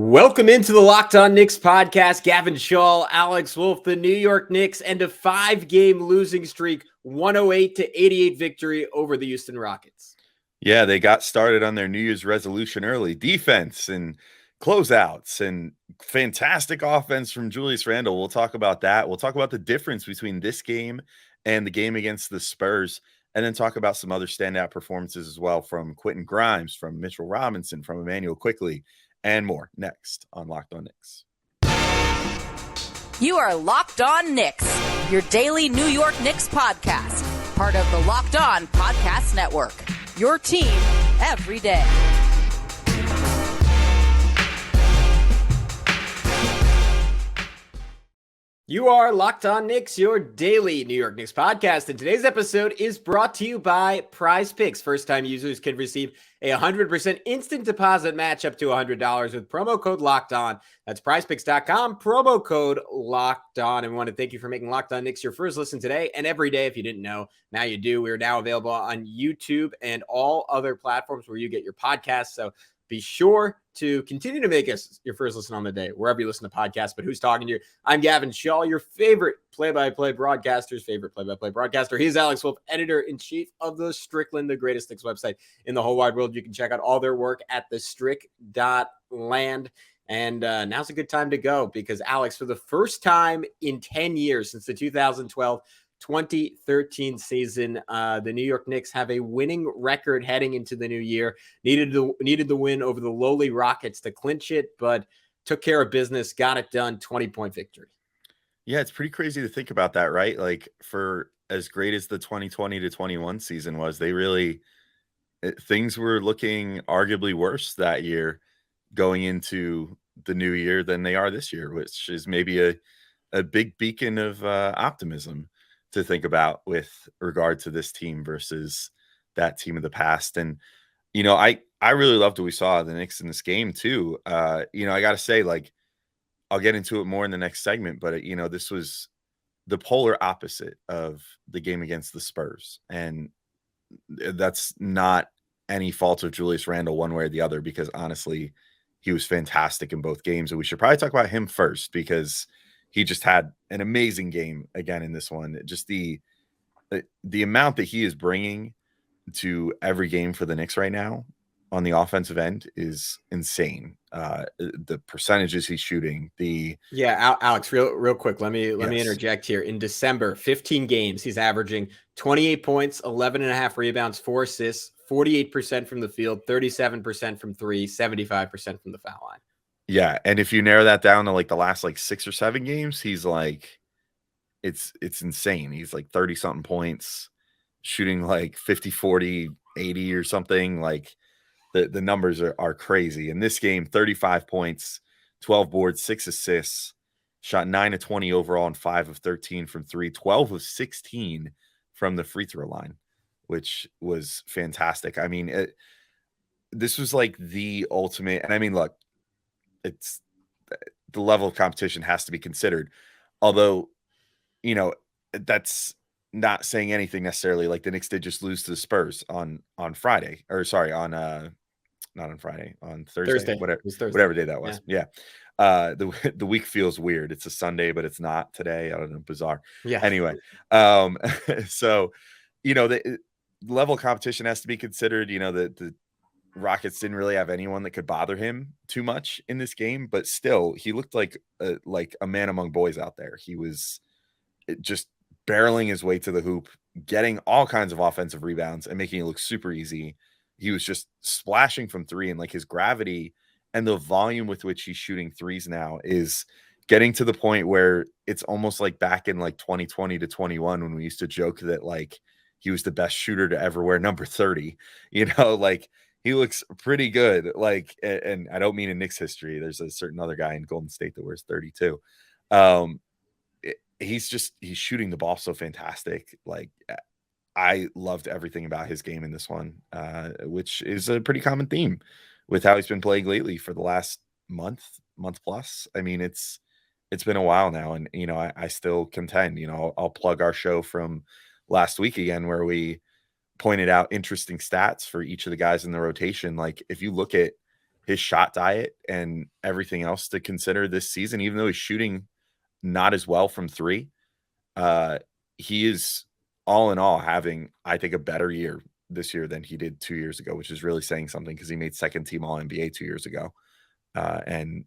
Welcome into the Locked On Knicks podcast. Gavin, Schall, Alex, Wolfe. The New York Knicks end a 5-game losing streak, 108-88 victory over the Houston Rockets. Yeah, they got started on their New Year's resolution early. Defense and closeouts and fantastic offense from Julius Randle. We'll talk about that. We'll talk about the difference between this game and the game against the Spurs, and then talk about some other standout performances as well from Quentin Grimes, from Mitchell Robinson, from Immanuel Quickley, and more next on Locked On Knicks. You are Locked On Knicks, your daily New York Knicks podcast, part of the Locked On Podcast Network, your team every day. You are Locked On Knicks, your daily New York Knicks podcast, and today's episode is brought to you by PrizePicks. First-time users can receive a 100% instant deposit match up to $100 with promo code Locked On. That's PrizePicks.com, promo code Locked On. And we want to thank you for making Locked On Knicks your first listen today and every day. If you didn't know, now you do. We are now available on YouTube and all other platforms where you get your podcasts. So be sure to continue to make us your first listen on the day, wherever you listen to podcasts. But who's talking to you? I'm Gavin Schall, your favorite play-by-play broadcaster's favorite play-by-play broadcaster. He's Alex Wolfe, editor-in-chief of the Strickland, the greatest Knicks website in the whole wide world. You can check out all their work at thestrick.land. And now's a good time to go because, Alex, for the first time in 10 years since the 2013 season, the New York Knicks have a winning record heading into the new year. Needed the win over the lowly Rockets to clinch it, but took care of business, got it done, 20-point victory. Yeah, it's pretty crazy to think about that, right? Like, for as great as the 2020 to 21 season was, things were looking arguably worse that year going into the new year than they are this year, which is maybe a big beacon of optimism to think about with regard to this team versus that team of the past. And, I really loved what we saw the Knicks in this game too. I got to say, like, I'll get into it more in the next segment, but this was the polar opposite of the game against the Spurs. And that's not any fault of Julius Randle one way or the other, because honestly, he was fantastic in both games. And we should probably talk about him first because he just had an amazing game again in this one. Just the amount that he is bringing to every game for the Knicks right now on the offensive end is insane. The percentages he's shooting, Alex, real quick, let me interject here. In December, 15 games, he's averaging 28 points, 11.5 rebounds, 4 assists, 48% from the field, 37% from three, 75% from the foul line. Yeah, and if you narrow that down to like the last 6 or 7 games, he's like, it's insane. He's like 30 something points, shooting like 50, 40, 80 or something. Like the numbers are crazy. In this game, 35 points, 12 boards, 6 assists, shot 9 of 20 overall and 5 of 13 from three, 12 of 16 from the free throw line, which was fantastic. I mean, this was like the ultimate. And I mean, look, it's the level of competition has to be considered. Although, that's not saying anything necessarily. Like the Knicks did just lose to the Spurs on Friday, or sorry, on not on Friday, on Thursday. Whatever day that was. Yeah. The week feels weird. It's a Sunday, but it's not today. I don't know, bizarre. Yeah. Anyway, so the level of competition has to be considered. The Rockets didn't really have anyone that could bother him too much in this game, but still, he looked like a man among boys out there. He was just barreling his way to the hoop, getting all kinds of offensive rebounds and making it look super easy. He was just splashing from three, and like his gravity and the volume with which he's shooting threes now is getting to the point where it's almost like back in like 2020 to 21 when we used to joke that like he was the best shooter to ever wear number 30. Like he looks pretty good. Like, and I don't mean in Knicks history. There's a certain other guy in Golden State that wears 32. He's shooting the ball so fantastic. Like, I loved everything about his game in this one, which is a pretty common theme with how he's been playing lately for the last month plus. I mean, it's been a while now, and I still contend. I'll plug our show from last week again, where we pointed out interesting stats for each of the guys in the rotation. Like, if you look at his shot diet and everything else to consider this season, even though he's shooting not as well from three, he is all in all having, I think, a better year this year than he did 2 years ago, which is really saying something because he made second team All NBA 2 years ago. And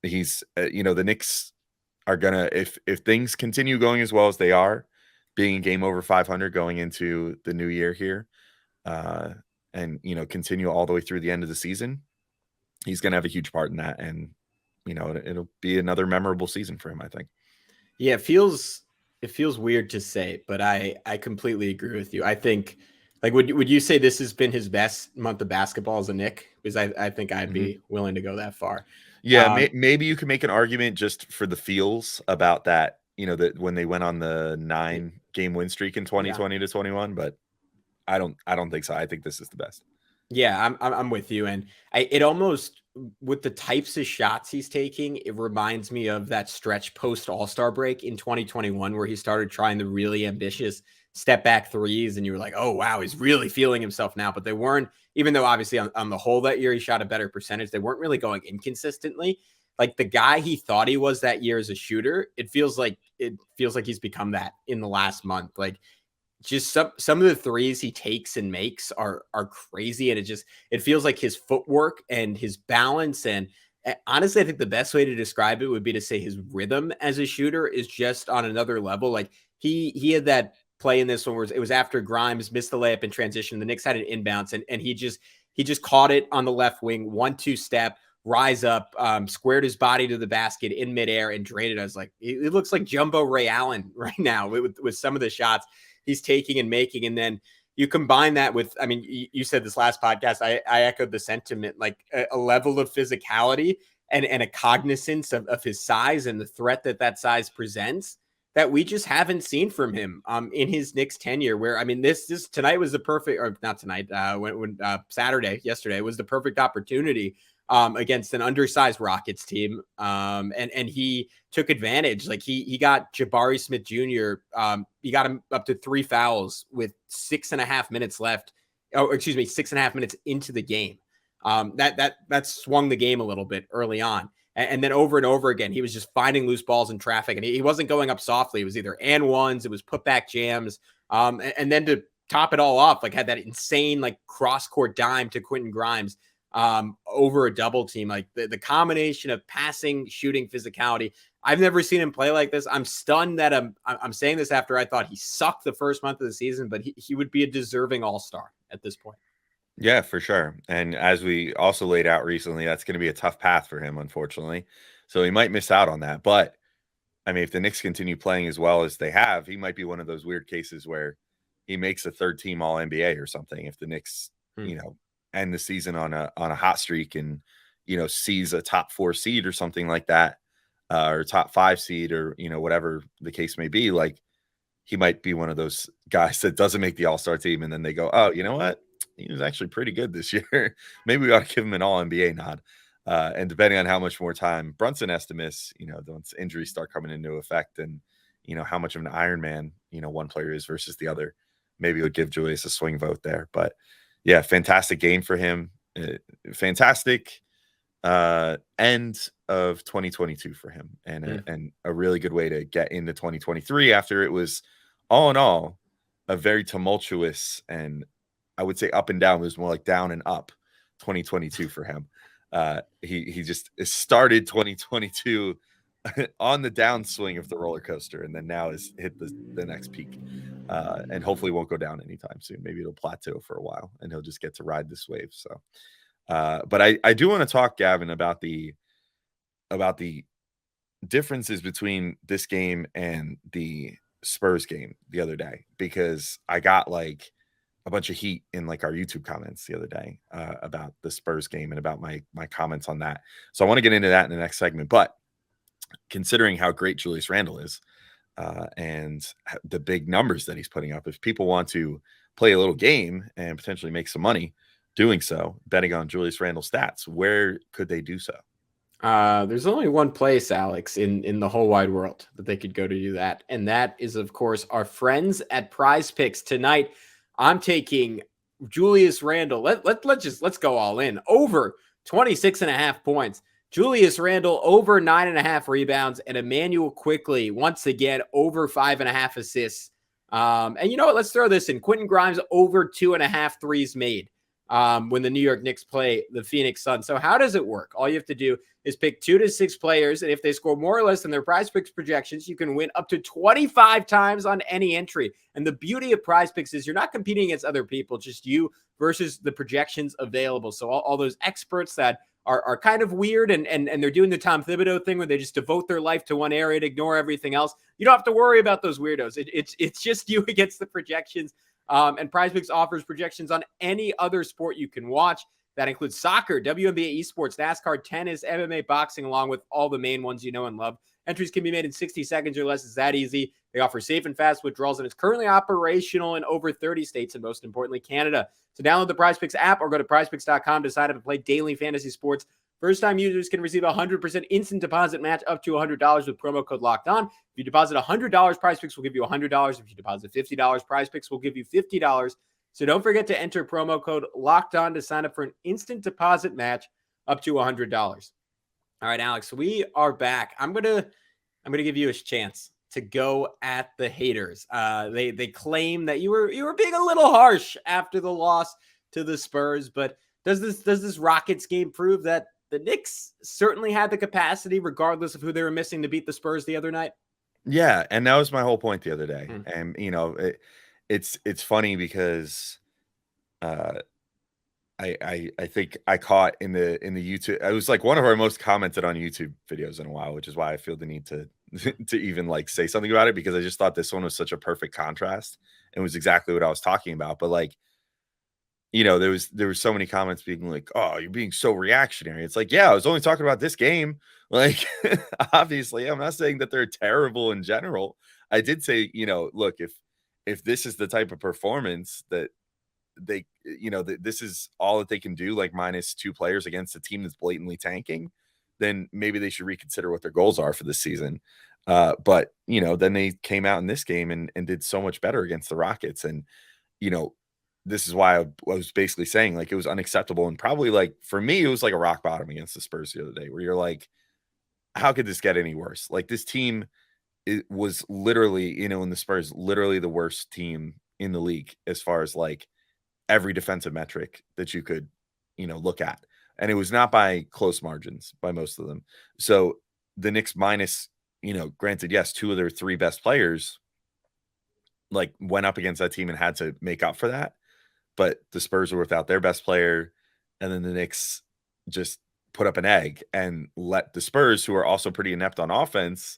he's, the Knicks are gonna, if things continue going as well as they are, being game over 500 going into the new year here, and continue all the way through the end of the season, he's gonna have a huge part in that, and it'll be another memorable season for him, I think. Yeah, it feels weird to say, but I completely agree with you. I think, like, would you say this has been his best month of basketball as a Knick? Because I think I'd be willing to go that far. Yeah, maybe you could make an argument just for the feels about that, that when they went on the 9-game win streak in 2020 to 21, but I don't think so. I think this is the best. Yeah, I'm with you. And it almost, with the types of shots he's taking, it reminds me of that stretch post All-Star break in 2021 where he started trying the really ambitious step back threes, and you were like, oh wow, he's really feeling himself now. But they weren't, even though obviously on the whole that year he shot a better percentage, they weren't really going inconsistently. Like the guy he thought he was that year as a shooter, it feels like he's become that in the last month. Like, just some of the threes he takes and makes are crazy, and it feels like his footwork and his balance, and honestly I think the best way to describe it would be to say his rhythm as a shooter is just on another level. Like he had that play in this one where it was after Grimes missed the layup in transition, the Knicks had an inbounds, and he just caught it on the left wing, 1-2 step, rise up, squared his body to the basket in midair and drained it. I was like, it looks like Jumbo Ray Allen right now with some of the shots he's taking and making. And then you combine that with, I mean, you said this last podcast, I echoed the sentiment, like a level of physicality and a cognizance of his size and the threat that size presents that we just haven't seen from him in his Knicks tenure, where, I mean, this tonight was the perfect, or not tonight, when yesterday was the perfect opportunity against an undersized Rockets team. And he took advantage. Like he got Jabari Smith Jr. He got him up to 3 fouls with 6.5 minutes left. Oh, excuse me, 6.5 minutes into the game. That swung the game a little bit early on. And then over and over again, he was just finding loose balls in traffic, and he wasn't going up softly. It was either and ones, it was putback jams. And then to top it all off, like had that insane like cross court dime to Quentin Grimes over a double team. Like the combination of passing, shooting, physicality. I've never seen him play like this. I'm stunned that I'm saying this after I thought he sucked the first month of the season, but he would be a deserving all-star at this point. Yeah, for sure. And as we also laid out recently, that's going to be a tough path for him, unfortunately. So he might miss out on that. But I mean, if the Knicks continue playing as well as they have, he might be one of those weird cases where he makes a third team All NBA or something. If the Knicks, end the season on a hot streak and, sees a top 4 seed or something like that, or top 5 seed, or, whatever the case may be, like he might be one of those guys that doesn't make the All-Star team. And then they go, oh, you know what? He was actually pretty good this year. Maybe we ought to give him an All NBA nod. And depending on how much more time Brunson has to miss, once injuries start coming into effect, and how much of an Iron Man, one player is versus the other, maybe it would give Julius a swing vote there. But yeah, fantastic game for him. Fantastic end of 2022 for him, and a really good way to get into 2023 after it was all in all a very tumultuous, and I would say up and down. It was more like down and up 2022 for him. He just started 2022 on the downswing of the roller coaster, and then now has hit the next peak, and hopefully won't go down anytime soon. Maybe it'll plateau for a while, and he'll just get to ride this wave. So, but I do want to talk, Gavin, about the differences between this game and the Spurs game the other day, because I got like a bunch of heat in like our YouTube comments the other day about the Spurs game and about my comments on that. So I want to get into that in the next segment. But considering how great Julius Randle is and the big numbers that he's putting up, if people want to play a little game and potentially make some money doing so, betting on Julius Randle stats, where could they do so? There's only one place, Alex, in the whole wide world that they could go to do that. And that is, of course, our friends at PrizePicks. Tonight, I'm taking Julius Randle. Let's go all in. Over 26.5 points. Julius Randle over 9.5 rebounds, and Immanuel Quickley once again over 5.5 assists. And you know what? Let's throw this in. Quentin Grimes over 2.5 threes made when the New York Knicks play the Phoenix Suns. So how does it work? All you have to do is pick 2 to 6 players, and if they score more or less than their PrizePicks projections, you can win up to 25 times on any entry. And the beauty of PrizePicks is you're not competing against other people, just you versus the projections available. So all those experts that are kind of weird and they're doing the Tom Thibodeau thing where they just devote their life to one area and ignore everything else. You don't have to worry about those weirdos. It's just you against the projections. And PrizePicks offers projections on any other sport you can watch. That includes soccer, WNBA esports, NASCAR, tennis, MMA, boxing, along with all the main ones you know and love. Entries can be made in 60 seconds or less. It's that easy. They offer safe and fast withdrawals, and it's currently operational in over 30 states and, most importantly, Canada. So download the PrizePicks app or go to prizepicks.com to sign up and play daily fantasy sports. First-time users can receive a 100% instant deposit match up to $100 with promo code LOCKEDON. If you deposit $100, PrizePicks will give you $100. If you deposit $50, PrizePicks will give you $50. So don't forget to enter promo code LOCKEDON to sign up for an instant deposit match up to $100. All right, Alex, we are back. I'm gonna give you a chance to go at the haters. They claim that you were being a little harsh after the loss to the Spurs, but does this Rockets game prove that the Knicks certainly had the capacity, regardless of who they were missing, to beat the Spurs the other night? Yeah, and that was my whole point the other day. And it's funny because I think I caught in the YouTube. It was like one of our most commented on YouTube videos in a while, which is why I feel the need to even like say something about it, because I just thought this one was such a perfect contrast and was exactly what I was talking about. But like, there was so many comments being like, "Oh, you're being so reactionary." It's like, yeah, I was only talking about this game. Like, obviously, I'm not saying that they're terrible in general. I did say, look, if this is the type of performance that they, this is all that they can do, like minus 2 players against a team that's blatantly tanking, then maybe they should reconsider what their goals are for this season. But then they came out in this game and did so much better against the Rockets. And, this is why I was basically saying like it was unacceptable. And probably like for me, it was like a rock bottom against the Spurs the other day, where you're like, how could this get any worse? Like this team, it was literally, in the Spurs, literally the worst team in the league as far as like every defensive metric that you could, look at. And it was not by close margins by most of them. So the Knicks minus, granted, yes, 2 of their 3 best players like went up against that team and had to make up for that. But the Spurs were without their best player. And then the Knicks just put up an egg and let the Spurs, who are also pretty inept on offense,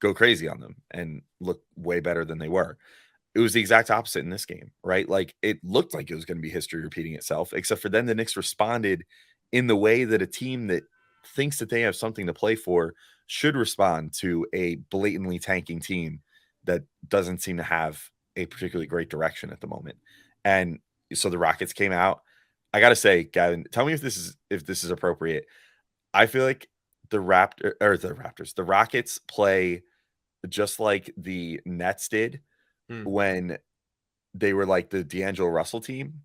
go crazy on them and look way better than they were. It was the exact opposite in this game, right? Like it looked like it was going to be history repeating itself, except for then the Knicks responded in the way that a team that thinks that they have something to play for should respond to a blatantly tanking team that doesn't seem to have a particularly great direction at the moment. And so the Rockets came out. I got to say, Gavin, tell me if this is appropriate. I feel like the Rockets play just like the Nets did when they were like the D'Angelo Russell team,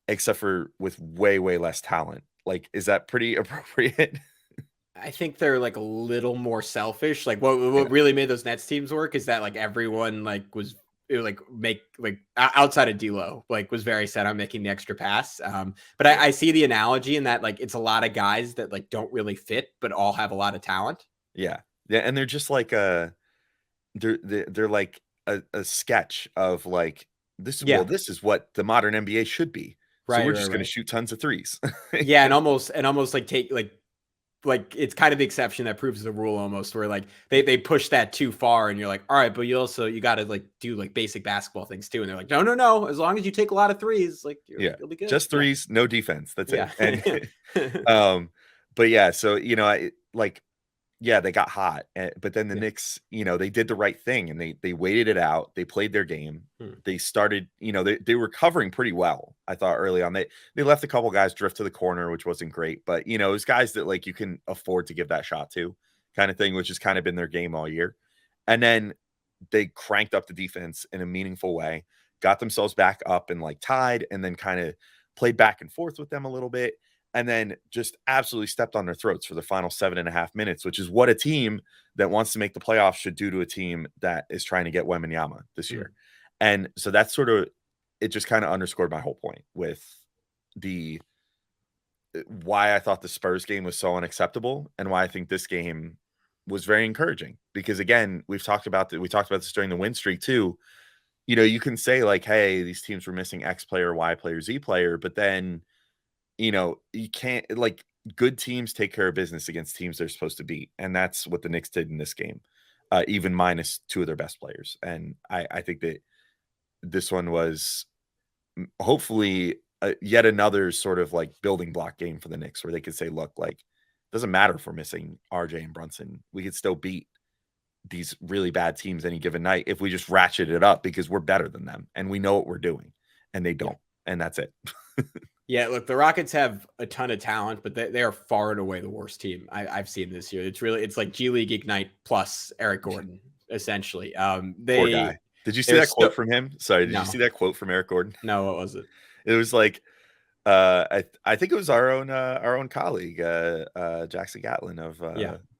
except for with way, way less talent. Like, is that pretty appropriate? I think they're like a little more selfish. Like what really made those Nets teams work is that like everyone like was outside of D'Lo like was very set on making the extra pass. But I see the analogy in that like it's a lot of guys that like don't really fit but all have a lot of talent. Yeah, and they're just like they're like a sketch of like this. Yeah. Well, this is what the modern NBA should be. So Right, we're just right, going to right. shoot tons of threes. Yeah, and almost like take like it's kind of the exception that proves the rule almost, where like they push that too far and you're like, all right, but you got to like do like basic basketball things too. And they're like, no, as long as you take a lot of threes, like you'll be good. Just threes, no defense. That's Yeah. it. And but yeah, so they got hot, but then the Knicks, they did the right thing and they waited it out. They played their game. They started, they were covering pretty well. I thought early on they left a couple guys drift to the corner, which wasn't great, but it was guys that like you can afford to give that shot to, kind of thing, which has kind of been their game all year. And then they cranked up the defense in a meaningful way, got themselves back up and like tied, and then kind of played back and forth with them a little bit. and then just absolutely stepped on their throats for the final 7.5 minutes, which is what a team that wants to make the playoffs should do to a team that is trying to get Wembanyama this year. And so that's sort of, it just kind of underscored my whole point with the why I thought the Spurs game was so unacceptable and why I think this game was very encouraging. Because again, we talked about this during the win streak too. You know, you can say like, hey, these teams were missing X player, Y player, Z player, but then, you know, you can't, like, good teams take care of business against teams they're supposed to beat. And that's what the Knicks did in this game, even minus two of their best players. And I think that this one was hopefully yet another sort of like building block game for the Knicks where they could say, look, like, it doesn't matter if we're missing RJ and Brunson. We could still beat these really bad teams any given night if we just ratchet it up because we're better than them and we know what we're doing, and they don't. And that's it. Yeah, look, the Rockets have a ton of talent, but they are far and away the worst team I've seen this year. It's like G League Ignite plus Eric Gordon, essentially. Poor guy. Did you see that quote from him? Sorry, did you see that quote from Eric Gordon? No, what was it? It was like, I think it was our own colleague, Jackson Gatlin of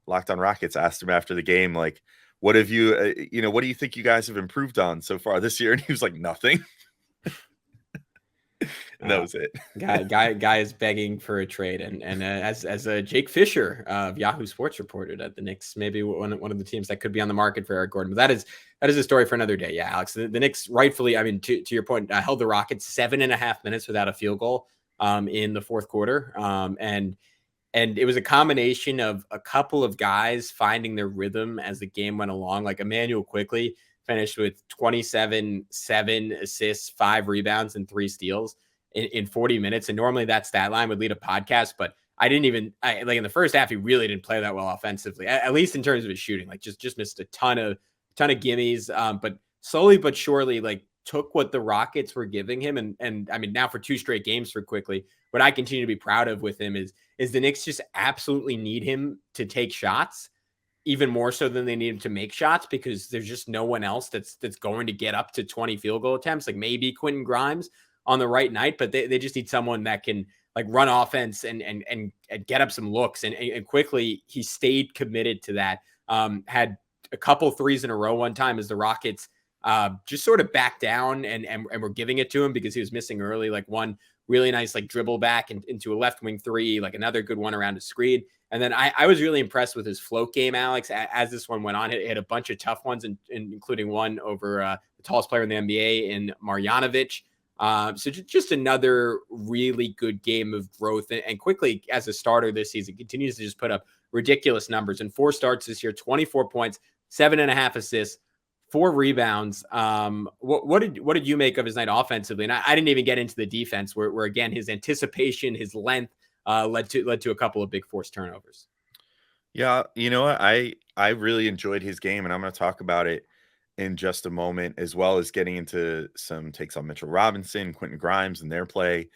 Locked On Rockets asked him after the game, like, what have you, what do you think you guys have improved on so far this year? And he was like, nothing. And that was it. guy is begging for a trade, and as Jake Fisher of Yahoo Sports reported, at the Knicks maybe one of the teams that could be on the market for Eric Gordon. But that is a story for another day. Yeah, Alex, the Knicks rightfully, I mean, to your point, held the Rockets 7.5 minutes without a field goal in the fourth quarter, and it was a combination of a couple of guys finding their rhythm as the game went along. Like Immanuel Quickley finished with 27, 7 assists, 5 rebounds, and 3 steals in 40 minutes. And normally that stat line would lead a podcast, but like in the first half, he really didn't play that well offensively, at least in terms of his shooting. Like just missed a ton of gimmies, but slowly but surely, like, took what the Rockets were giving him. And I mean, now for 2 straight games for Quickley, what I continue to be proud of with him is the Knicks just absolutely need him to take shots, even more so than they need him to make shots, because there's just no one else that's going to get up to 20 field goal attempts. Like maybe Quentin Grimes on the right night, but they just need someone that can like run offense and get up some looks. And quickly, he stayed committed to that. Had a couple threes in a row one time as the Rockets just sort of backed down and were giving it to him because he was missing early. Like one really nice like dribble back into a left wing 3, like another good one around a screen. And then I was really impressed with his float game, Alex, as this one went on. It had a bunch of tough ones, including one over the tallest player in the NBA in Marjanovic. So just another really good game of growth, and Quickley as a starter this season continues to just put up ridiculous numbers. In 4 starts this year, 24 points, 7.5 assists, 4 rebounds. What did you make of his night offensively? And I didn't even get into the defense where again, his anticipation, his length led to a couple of big forced turnovers. Yeah. You know what? I really enjoyed his game, and I'm going to talk about it in just a moment, as well as getting into some takes on Mitchell Robinson, Quentin Grimes, and their play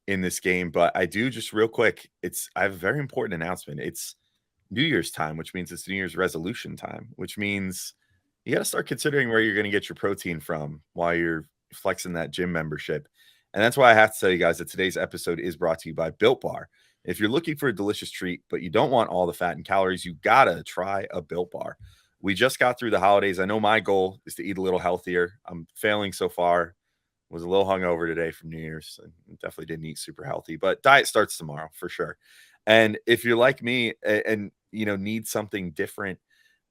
in this game. But I do, just real quick, I have a very important announcement. It's New Year's time, which means it's New Year's resolution time, which means you got to start considering where you're going to get your protein from while you're flexing that gym membership. And that's why I have to tell you guys that today's episode is brought to you by Built Bar. If you're looking for a delicious treat, but you don't want all the fat and calories, you got to try a Built Bar. We just got through the holidays. I know my goal is to eat a little healthier. I'm failing so far. Was a little hungover today from New Year's. I definitely didn't eat super healthy, but diet starts tomorrow for sure. And if you're like me and need something different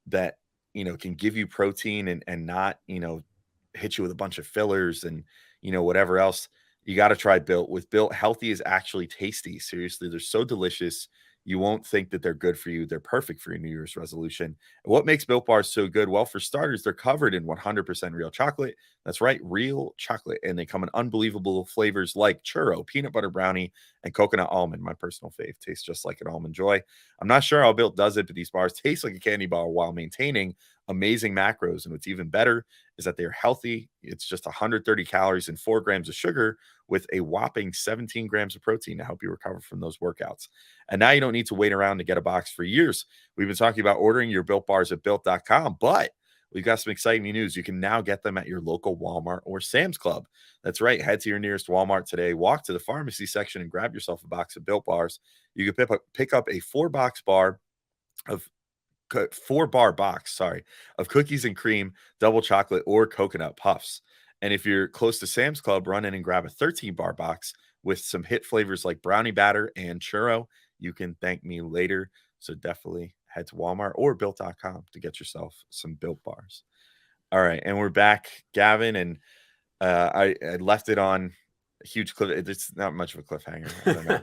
that, can give you protein and not, hit you with a bunch of fillers and, whatever else, you got to try Built. With Built, healthy is actually tasty. Seriously, they're so delicious. You won't think that they're good for you. They're perfect for your New Year's resolution. And what makes Built Bars so good? Well, for starters, they're covered in 100% real chocolate. That's right, real chocolate. And they come in unbelievable flavors like churro, peanut butter brownie, and coconut almond. My personal fave. Tastes just like an Almond Joy. I'm not sure how Built does it, but these bars taste like a candy bar while maintaining amazing macros. And what's even better is that they're healthy. It's just 130 calories and 4 grams of sugar with a whopping 17 grams of protein to help you recover from those workouts. And now you don't need to wait around to get a box for years. We've been talking about ordering your Built Bars at Built.com, but we've got some exciting news. You can now get them at your local Walmart or Sam's Club. That's right. Head to your nearest Walmart today, walk to the pharmacy section, and grab yourself a box of Built Bars. You can pick up a 4-bar box of cookies and cream, double chocolate, or coconut puffs. And if you're close to Sam's Club, run in and grab a 13-bar box with some hit flavors like brownie batter and churro. You can thank me later. So definitely head to Walmart or built.com to get yourself some Built Bars. All right, and we're back, Gavin, and I left it on a huge cliff. It's not much of a cliffhanger. I don't know.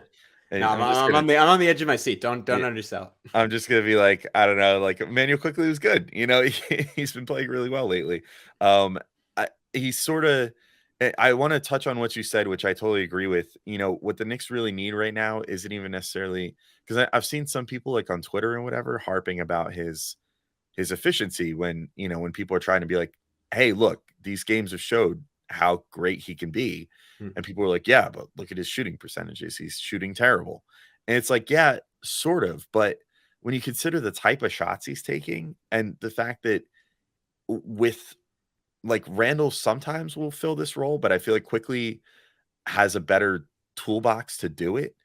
No, I'm on the edge of my seat. Don't undersell. I'm just gonna be like, I don't know, like Immanuel Quickley was good. He's been playing really well lately. He's sort of. I want to touch on what you said, which I totally agree with. What the Knicks really need right now isn't even necessarily, because I've seen some people like on Twitter and whatever harping about his efficiency when people are trying to be like, hey, look, these games have showed how great he can be. And people are like, yeah, but look at his shooting percentages. He's shooting terrible. And it's like, yeah, sort of. But when you consider the type of shots he's taking and the fact that with like Randle sometimes will fill this role, but I feel like Quickley has a better toolbox to do it.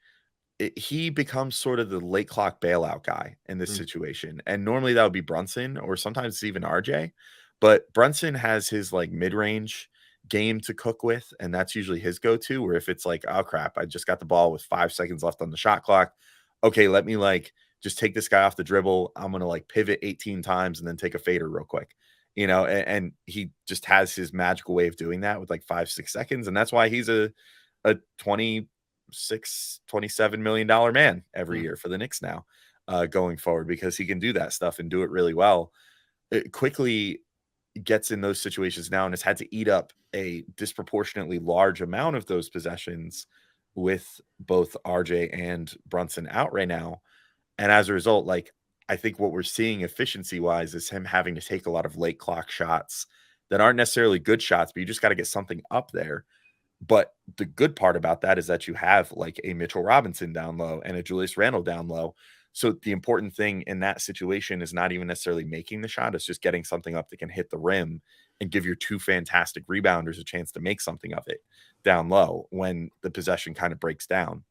He becomes sort of the late clock bailout guy in this situation. And normally that would be Brunson or sometimes it's even RJ. But Brunson has his like mid-range game to cook with, and that's usually his go-to, where if it's like, oh crap, I just got the ball with 5 seconds left on the shot clock. Okay, let me like just take this guy off the dribble. I'm gonna like pivot 18 times and then take a fader real quick. And he just has his magical way of doing that with like 5-6 seconds. And that's why he's a $26-27 million man every year for the Knicks now, going forward, because he can do that stuff and do it really well. It quickly gets in those situations now and has had to eat up a disproportionately large amount of those possessions with both RJ and Brunson out right now. And as a result, like, I think what we're seeing efficiency wise is him having to take a lot of late clock shots that aren't necessarily good shots, but you just got to get something up there. But the good part about that is that you have like a Mitchell Robinson down low and a Julius Randle down low. So the important thing in that situation is not even necessarily making the shot. It's just getting something up that can hit the rim and give your two fantastic rebounders a chance to make something of it down low when the possession kind of breaks down.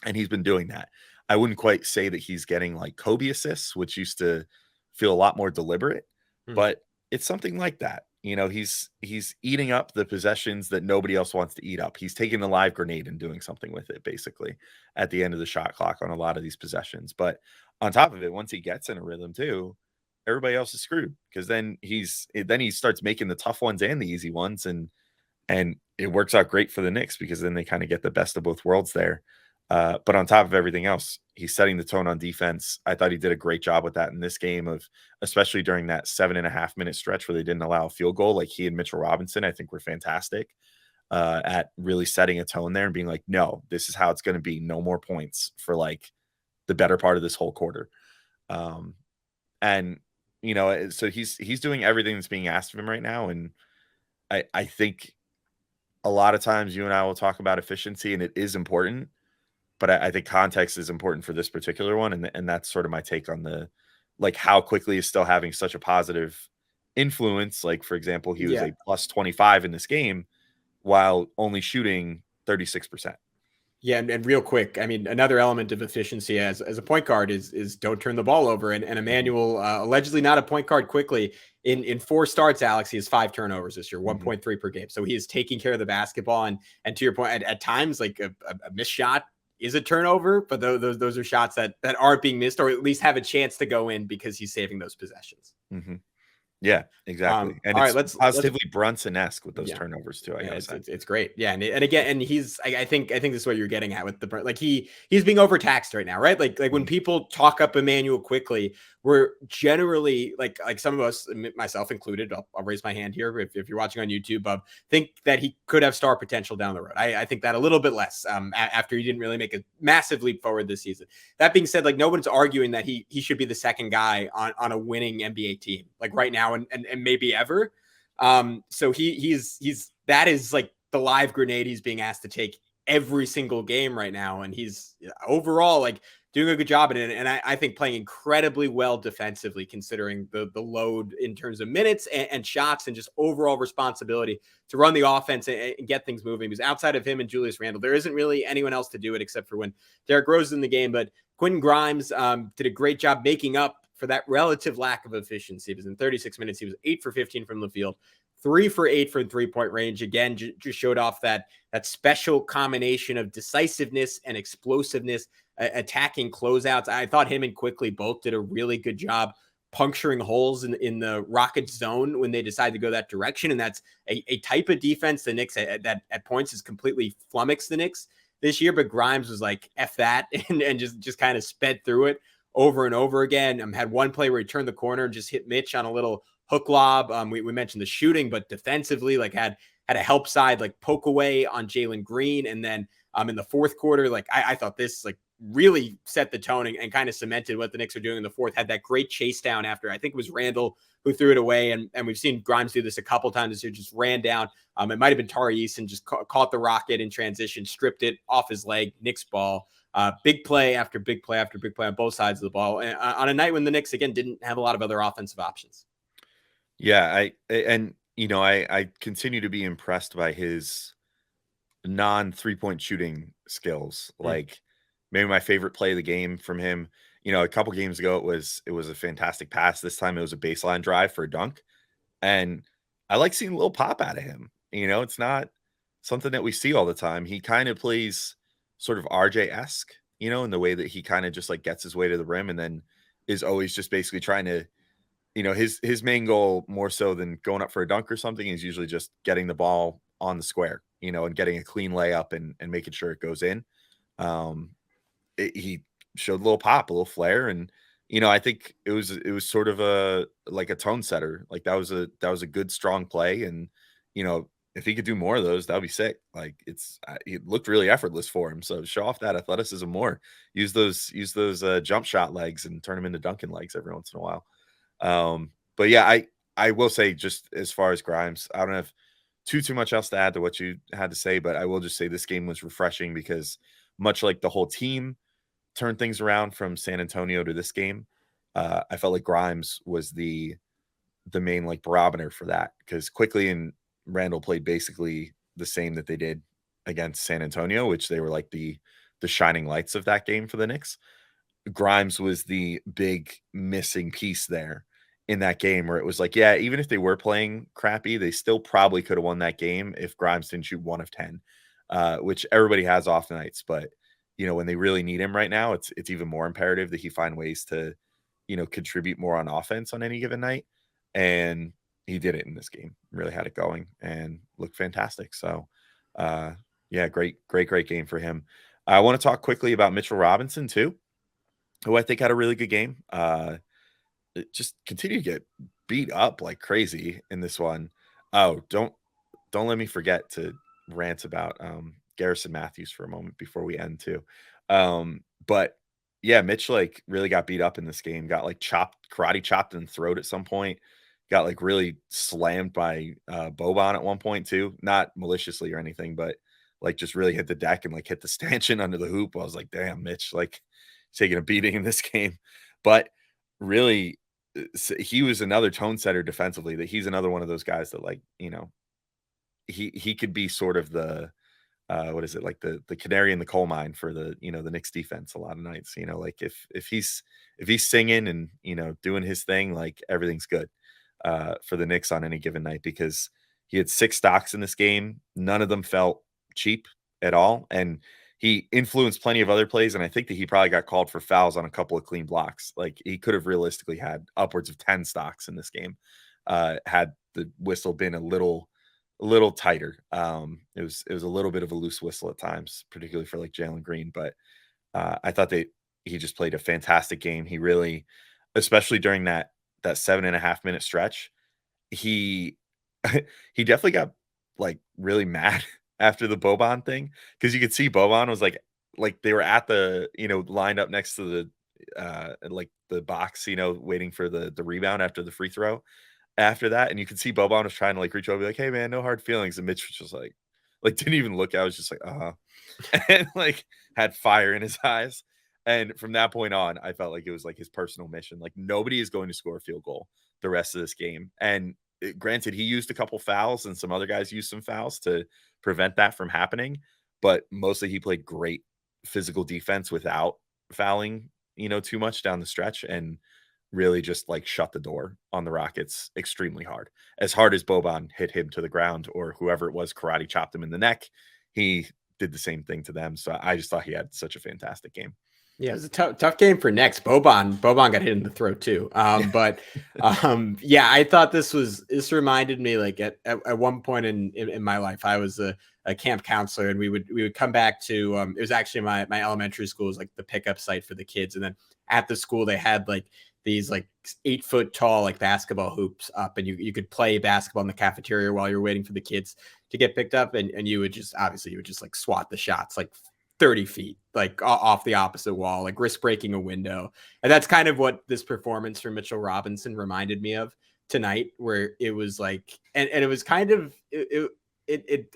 And he's been doing that. I wouldn't quite say that he's getting like Kobe assists, which used to feel a lot more deliberate, but it's something like that. He's eating up the possessions that nobody else wants to eat up. He's taking a live grenade and doing something with it, basically, at the end of the shot clock on a lot of these possessions. But on top of it, once he gets in a rhythm too, everybody else is screwed, because then he starts making the tough ones and the easy ones, and it works out great for the Knicks because then they kind of get the best of both worlds there. But on top of everything else, he's setting the tone on defense. I thought he did a great job with that in this game, especially during that 7.5-minute stretch where they didn't allow a field goal. Like, he and Mitchell Robinson, I think, were fantastic at really setting a tone there and being like, no, this is how it's going to be. No more points for like the better part of this whole quarter. So he's doing everything that's being asked of him right now. And I think a lot of times you and I will talk about efficiency, and it is important. But I think context is important for this particular one. And that's sort of my take on the, like, how Quickley is still having such a positive influence. Like, for example, he was a plus 25 in this game while only shooting 36%. Yeah. And real quick, I mean, another element of efficiency as a point guard is don't turn the ball over. And Immanuel, allegedly not a point guard, Quickley, in 4 starts, Alex, he has 5 turnovers this year, 1.3 per game. So he is taking care of the basketball. And to your point, at times, like a missed shot is a turnover, but those are shots that aren't being missed, or at least have a chance to go in because he's saving those possessions. Yeah, exactly. And all it's right, positively Brunson-esque with those turnovers too. It's great. Yeah. And again, and he's, I think this is what you're getting at with the, like, he's being overtaxed right now, right? Like when people talk up Immanuel Quickley, we're generally like some of us, myself included, I'll raise my hand here if you're watching on YouTube, think that he could have star potential down the road. I think that a little bit less after he didn't really make a massive leap forward this season. That being said, like, no one's arguing that he should be the second guy on a winning NBA team, like right now and maybe ever. So he's that is like the live grenade he's being asked to take every single game right now. And he's overall, like, doing a good job in it. And I think playing incredibly well defensively, considering the load in terms of minutes and shots and just overall responsibility to run the offense and get things moving. Because outside of him and Julius Randle, there isn't really anyone else to do it except for when Derrick Rose is in the game. But Quentin Grimes did a great job making up for that relative lack of efficiency. Because in 36 minutes, he was 8 for 15 from the field, 3 for 8 from 3-point range. Again, just showed off that special combination of decisiveness and explosiveness, attacking closeouts. I thought him and Quickley both did a really good job puncturing holes in the Rockets zone when they decide to go that direction. And that's a type of defense the Knicks that at points has completely flummoxed the Knicks this year. But Grimes was like, F that, and just kind of sped through it over and over again. Had one play where he turned the corner and just hit Mitch on a little hook lob. We mentioned the shooting, but defensively, like had a help side, like poke away on Jalen Green. And then in the fourth quarter, like I thought this like really set the tone and kind of cemented what the Knicks are doing in the fourth. Had that great chase down after, I think it was Randle who threw it away. And we've seen Grimes do this a couple times this year, just ran down. It might've been Tari Eason, just caught the rocket in transition, stripped it off his leg, Knicks ball. Big play after big play after big play on both sides of the ball. And on a night when the Knicks, again, didn't have a lot of other offensive options. Yeah, I continue to be impressed by his non 3-point shooting skills. Like maybe my favorite play of the game from him, a couple games ago, it was a fantastic pass. This time it was a baseline drive for a dunk. And I like seeing a little pop out of him. It's not something that we see all the time. He kind of plays sort of RJ-esque, in the way that he kind of just like gets his way to the rim and then is always just basically trying to, his main goal more so than going up for a dunk or something is usually just getting the ball on the square, and getting a clean layup and making sure it goes in. He showed a little pop, a little flair. And, I think it was sort of a tone setter. Like that was a good, strong play. And, if he could do more of those, that would be sick. Like it looked really effortless for him. So show off that athleticism more, use those jump shot legs and turn them into dunking legs every once in a while. But yeah, I will say, just as far as Grimes, I don't have too much else to add to what you had to say, but I will just say this game was refreshing because much like the whole team turned things around from San Antonio to this game, I felt like Grimes was the main like barometer for that, because Quickley and Randle played basically the same that they did against San Antonio, which they were like the shining lights of that game for the Knicks. Grimes was the big missing piece there in that game, where it was like, yeah, even if they were playing crappy, they still probably could have won that game if Grimes didn't shoot 1 of 10, which everybody has off nights. But, when they really need him right now, it's even more imperative that he find ways to, contribute more on offense on any given night. And he did it in this game, really had it going and looked fantastic. So, yeah, great game for him. I want to talk quickly about Mitchell Robinson too, who I think had a really good game. It just continued to get beat up like crazy in this one. Oh, don't let me forget to rant about Garrison Matthews for a moment before we end too. But yeah, Mitch like really got beat up in this game, got like karate chopped in the throat at some point, got like really slammed by Boban at one point too, not maliciously or anything, but like just really hit the deck and like hit the stanchion under the hoop. I was like, damn, Mitch, like taking a beating in this game. But really, he was another tone setter defensively. That he's another one of those guys that, like, he could be sort of the what is it, like the canary in the coal mine for the the Knicks defense a lot of nights. Like if he's singing and doing his thing, like everything's good for the Knicks on any given night, because he had 6 stocks in this game. None of them felt cheap at all, and he influenced plenty of other plays, and I think that he probably got called for fouls on a couple of clean blocks. Like he could have realistically had upwards of 10 stocks in this game had the whistle been a little tighter. It was a little bit of a loose whistle at times, particularly for like Jalen Green. But I thought that he just played a fantastic game. He really, especially during that 7.5 minute stretch, he he definitely got like really mad after the Boban thing, because you could see Boban was like they were at the lined up next to the like the box, waiting for the rebound after the free throw after that, and you could see Boban was trying to like reach over, be like, hey man, no hard feelings, and Mitch was just like didn't even look. I was just like, and like had fire in his eyes. And from that point on, I felt like it was like his personal mission. Like nobody is going to score a field goal the rest of this game. And granted, he used a couple fouls and some other guys used some fouls to prevent that from happening. But mostly he played great physical defense without fouling, too much down the stretch, and really just like shut the door on the Rockets extremely hard. As hard as Boban hit him to the ground, or whoever it was karate chopped him in the neck, he did the same thing to them. So I just thought he had such a fantastic game. Yeah, it was a tough game for Knicks. Boban got hit in the throat too. But yeah, I thought this reminded me like at one point in my life, I was a camp counselor, and we would come back to it was actually my elementary school was like the pickup site for the kids, and then at the school they had like these like 8 foot tall like basketball hoops up, and you could play basketball in the cafeteria while you're waiting for the kids to get picked up, and you would just like swat the shots like 30 feet like off the opposite wall, like risk breaking a window. And that's kind of what this performance from Mitchell Robinson reminded me of tonight, where it was like, and it was kind of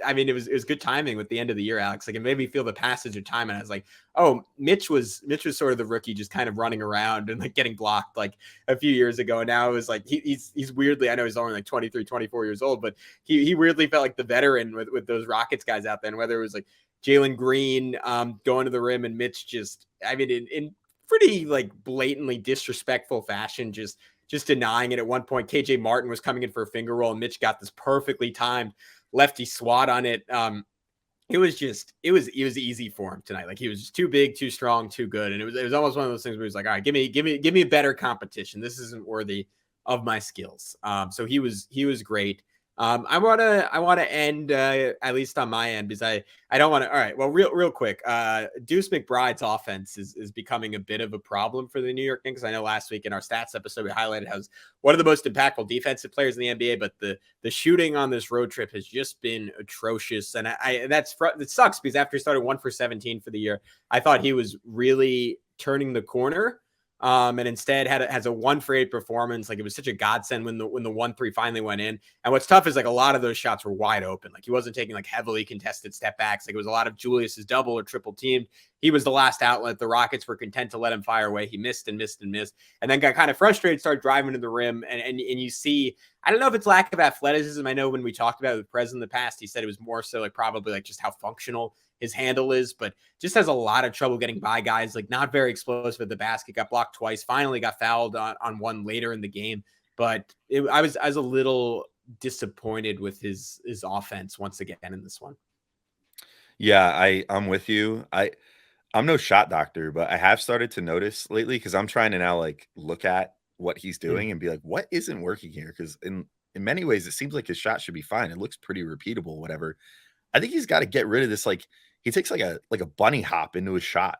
I mean, it was good timing with the end of the year, Alex. Like it made me feel the passage of time, and I was like, oh, Mitch was sort of the rookie, just kind of running around and like getting blocked like a few years ago. And now it was like he's weirdly, I know he's only like 23, 24 years old, but he weirdly felt like the veteran with those Rockets guys out there. And whether it was like Jalen Green going to the rim, and Mitch just, I mean, in pretty like blatantly disrespectful fashion, just denying it. At one point, KJ Martin was coming in for a finger roll, and Mitch got this perfectly timed lefty swat on it. It was easy for him tonight. Like he was just too big, too strong, too good. And it was almost one of those things where he was like, all right, give me better competition. This isn't worthy of my skills. So he was great. I want to end at least on my end, because I don't want to. All right. Well, real quick, Deuce McBride's offense is becoming a bit of a problem for the New York Knicks. I know last week in our stats episode, we highlighted how he's one of the most impactful defensive players in the NBA, but the shooting on this road trip has just been atrocious. And it sucks, because after he started 1 for 17 for the year, I thought he was really turning the corner. And instead has a 1 for 8 performance. Like it was such a godsend when the 1-3 finally went in. And what's tough is like a lot of those shots were wide open. Like he wasn't taking like heavily contested step backs. Like it was a lot of Julius's double or triple teamed. He was the last outlet. The Rockets were content to let him fire away. He missed and missed and missed, and then got kind of frustrated, started driving to the rim. And you see, I don't know if it's lack of athleticism. I know when we talked about it with Prez in the past, he said it was more so like probably like just how functional his handle is, but just has a lot of trouble getting by guys. Like not very explosive at the basket, got blocked twice, finally got fouled on one later in the game. But I was a little disappointed with his offense once again in this one. Yeah, I'm with you. I'm no shot doctor, but I have started to notice lately, because I'm trying to now like look at what he's doing and be like, what isn't working here? Because in many ways, it seems like his shot should be fine. It looks pretty repeatable, whatever. I think he's got to get rid of this. Like he takes like a bunny hop into his shot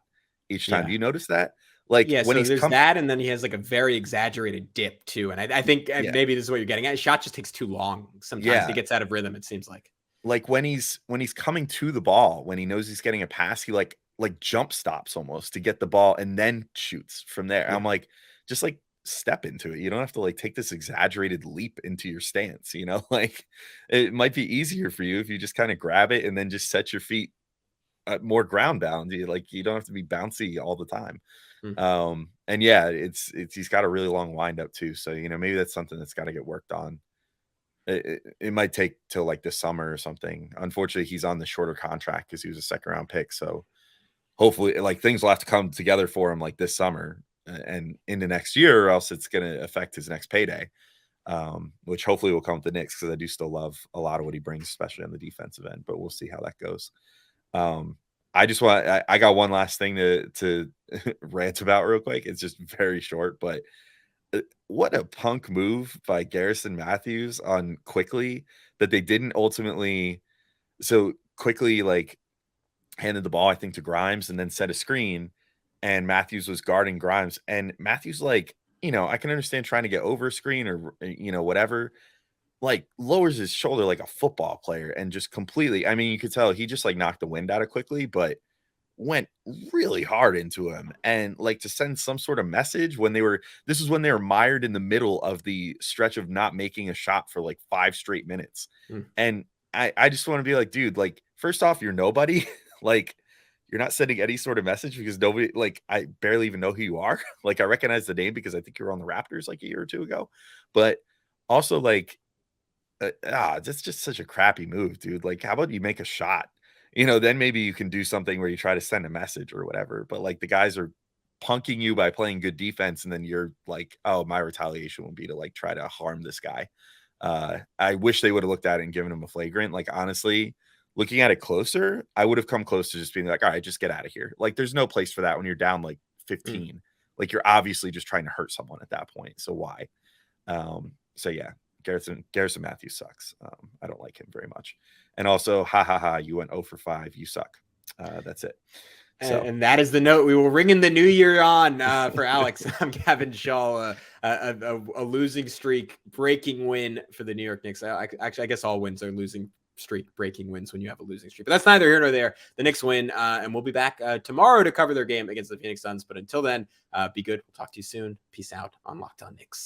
each time. Yeah. Do you notice that? Like yeah, when so there's that, and then he has like a very exaggerated dip too. And I think maybe this is what you're getting at. His shot just takes too long. Sometimes he gets out of rhythm, it seems like. Like when he's coming to the ball, when he knows he's getting a pass, he like jump stops almost to get the ball and then shoots from there. I'm like, just like step into it. You don't have to like take this exaggerated leap into your stance, like it might be easier for you if you just kind of grab it and then just set your feet more ground bound. You don't have to be bouncy all the time. And yeah, it's he's got a really long windup too. So, maybe that's something that's got to get worked on. It might take till like this summer or something. Unfortunately, he's on the shorter contract because he was a 2nd round pick. So hopefully like things will have to come together for him like this summer and into next year, or else it's going to affect his next payday, which hopefully will come with the Knicks, because I do still love a lot of what he brings, especially on the defensive end, but we'll see how that goes. I got one last thing to rant about real quick. It's just very short, but what a punk move by Garrison Matthews on Quickley that they didn't ultimately. So Quickley like handed the ball, I think, to Grimes and then set a screen, and Matthews was guarding Grimes, and Matthews like, I can understand trying to get over a screen or, whatever, like lowers his shoulder like a football player and just completely, I mean, you could tell he just like knocked the wind out of Quickley, but went really hard into him, and like to send some sort of message when this is when they were mired in the middle of the stretch of not making a shot for like 5 straight minutes. And I just want to be like, dude, like, first off, you're nobody. Like, you're not sending any sort of message because nobody, like, I barely even know who you are. Like, I recognize the name because I think you were on the Raptors like a year or two ago. But also, like, that's just such a crappy move, dude. Like, how about you make a shot? Then maybe you can do something where you try to send a message or whatever. But like the guys are punking you by playing good defense, and then you're like, oh, my retaliation will be to like try to harm this guy. I wish they would have looked at it and given him a flagrant. Like, honestly, looking at it closer, I would have come close to just being like, all right, just get out of here. Like, there's no place for that when you're down like 15. Like, you're obviously just trying to hurt someone at that point. So why? So yeah, Garrison Matthews sucks. I don't like him very much. And also, you went 0 for 5. You suck. That's it. So. And that is the note we will ring in the new year on for Alex. I'm Gavin Schall. A losing streak breaking win for the New York Knicks. Actually, I guess all wins are losing streak breaking wins when you have a losing streak. But that's neither here nor there. The Knicks win, and we'll be back tomorrow to cover their game against the Phoenix Suns. But until then, be good. We'll talk to you soon. Peace out on Locked On Knicks.